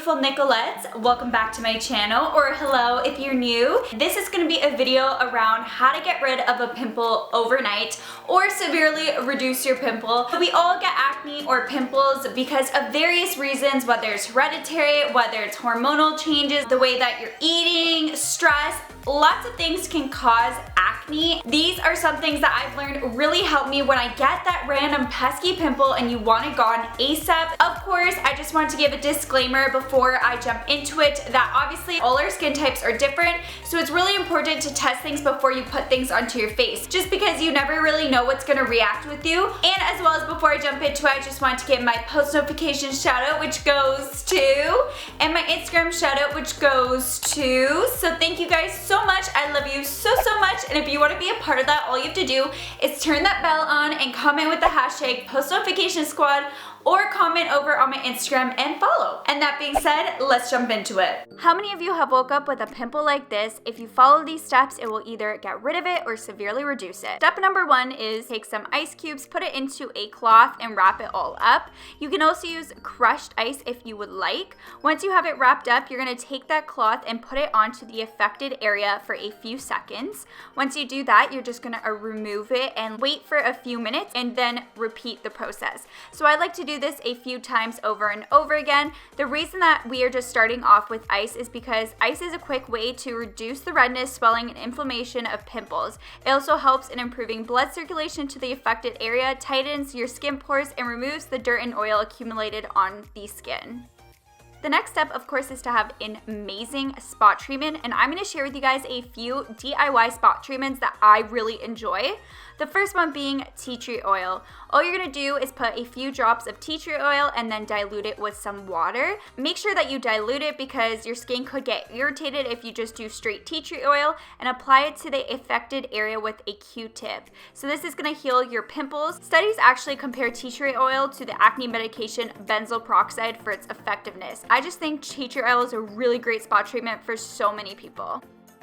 beautiful Nicolettes. Welcome back to my channel, or hello if you're new. This is going to be a video around how to get rid of a pimple overnight or severely reduce your pimple. We all get acne or pimples because of various reasons, whether it's hereditary, whether it's hormonal changes, the way that you're eating, stress. Lots of things can cause acne. These are some things that I've learned really help me when I get that random pesky pimple and you want it gone ASAP. Of course, I just want to give a disclaimer before I jump into it that obviously all our skin types are different, so it's really important to test things before you put things onto your face, just because you never really know what's gonna react with you. And as well as before I jump into it, I just want to give my post notification shout out, which goes to, and my Instagram shout out, which goes to. So thank you guys so much. I love you so much. And if you want to be a part of that, all you have to do is turn that bell on and comment with the hashtag post notification squad, or comment over on my Instagram and follow. And that being said, let's jump into it. How many of you have woke up with a pimple like this? If you follow these steps, it will either get rid of it or severely reduce it. Step number one is take some ice cubes, put it into a cloth and wrap it all up. You can also use crushed ice if you would like. Once you have it wrapped up, you're gonna take that cloth and put it onto the affected area for a few seconds. Once you do that, you're just gonna remove it and wait for a few minutes and then repeat the process. So I like to do this a few times over and over again. The reason that we are just starting off with ice is because ice is a quick way to reduce the redness, swelling, and inflammation of pimples. It also helps in improving blood circulation to the affected area, tightens your skin pores, and removes the dirt and oil accumulated on the skin. The next step, of course, is to have an amazing spot treatment, and I'm going to share with you guys a few DIY spot treatments that I really enjoy. The first one being tea tree oil. All you're going to do is put a few drops of tea tree oil and then dilute it with some water. Make sure that you dilute it because your skin could get irritated if you just do straight tea tree oil, and apply it to the affected area with a Q-tip. So this is going to heal your pimples. Studies actually compare tea tree oil to the acne medication benzoyl peroxide for its effectiveness. I just think tea tree oil is a really great spot treatment for so many people.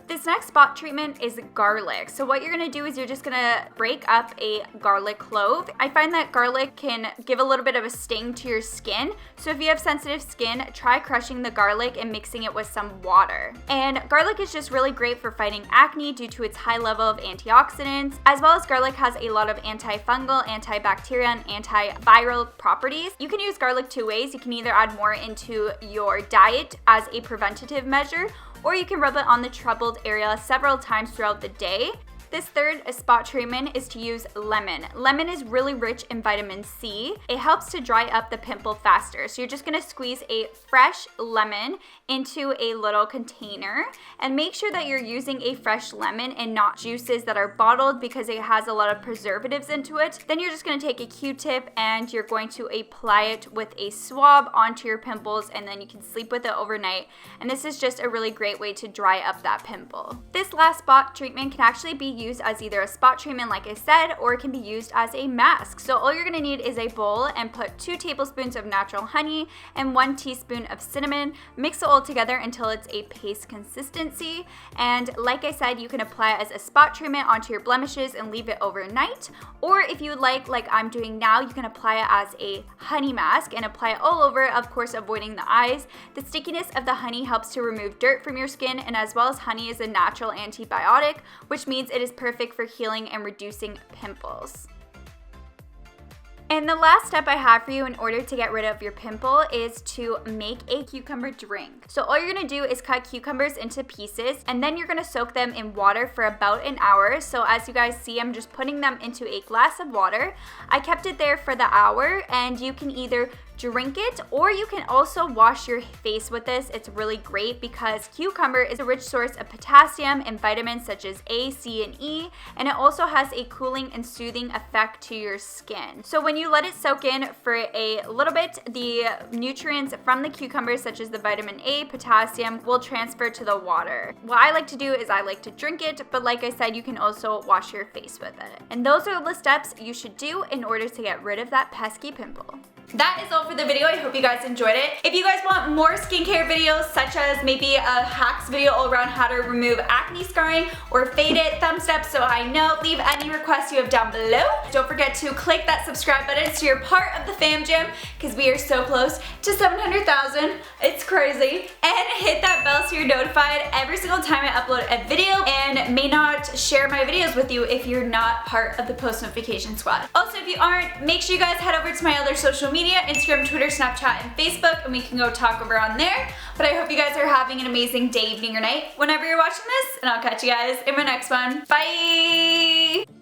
This next spot treatment is garlic. So what you're gonna do is you're just gonna break up a garlic clove. I find that garlic can give a little bit of a sting to your skin. So if you have sensitive skin, try crushing the garlic and mixing it with some water. And garlic is just really great for fighting acne due to its high level of antioxidants, as well as garlic has a lot of antifungal, antibacterial, and antiviral properties. You can use garlic two ways. You can either add more into your diet as a preventative measure, or you can rub it on the troubled area several times throughout the day. This third spot treatment is to use lemon. Lemon is really rich in vitamin C. It helps to dry up the pimple faster. So you're just gonna squeeze a fresh lemon into a little container, and make sure that you're using a fresh lemon and not juices that are bottled because it has a lot of preservatives into it. Then you're just gonna take a Q-tip and you're going to apply it with a swab onto your pimples, and then you can sleep with it overnight. And this is just a really great way to dry up that pimple. This last spot treatment can actually be used as either a spot treatment like I said, or it can be used as a mask. So all you're gonna need is a bowl and put 2 tablespoons of natural honey and 1 teaspoon of cinnamon. Mix it all together until it's a paste consistency, and like I said, you can apply it as a spot treatment onto your blemishes and leave it overnight, or if you would like I'm doing now, you can apply it as a honey mask and apply it all over, of course avoiding the eyes. The stickiness of the honey helps to remove dirt from your skin, and as well as honey is a natural antibiotic, which means it is perfect for healing and reducing pimples. And the last step I have for you in order to get rid of your pimple is to make a cucumber drink. So all you're gonna do is cut cucumbers into pieces, and then you're gonna soak them in water for about an hour. So as you guys see, I'm just putting them into a glass of water. I kept it there for the hour, and you can either drink it, or you can also wash your face with this. It's really great because cucumber is a rich source of potassium and vitamins such as A, C, and E, and it also has a cooling and soothing effect to your skin. So when you let it soak in for a little bit, the nutrients from the cucumber such as the vitamin A, potassium will transfer to the water. What I like to do is I like to drink it, but like I said, you can also wash your face with it. And those are the steps you should do in order to get rid of that pesky pimple. That is all all for the video. I hope you guys enjoyed it. If you guys want more skincare videos, such as maybe a hacks video all around how to remove acne scarring or fade it, thumbs up so I know. Leave any requests you have down below. Don't forget to click that subscribe button so you're part of the fam gym, because we are so close to 700,000. It's crazy. And hit that bell so you're notified every single time I upload a video, and may not share my videos with you if you're not part of the post notification squad. Also, if you aren't, make sure you guys head over to my other social media, Instagram, Twitter, Snapchat, and Facebook, and we can go talk over on there. But I hope you guys are having an amazing day, evening, or night whenever you're watching this, and I'll catch you guys in my next one. Bye!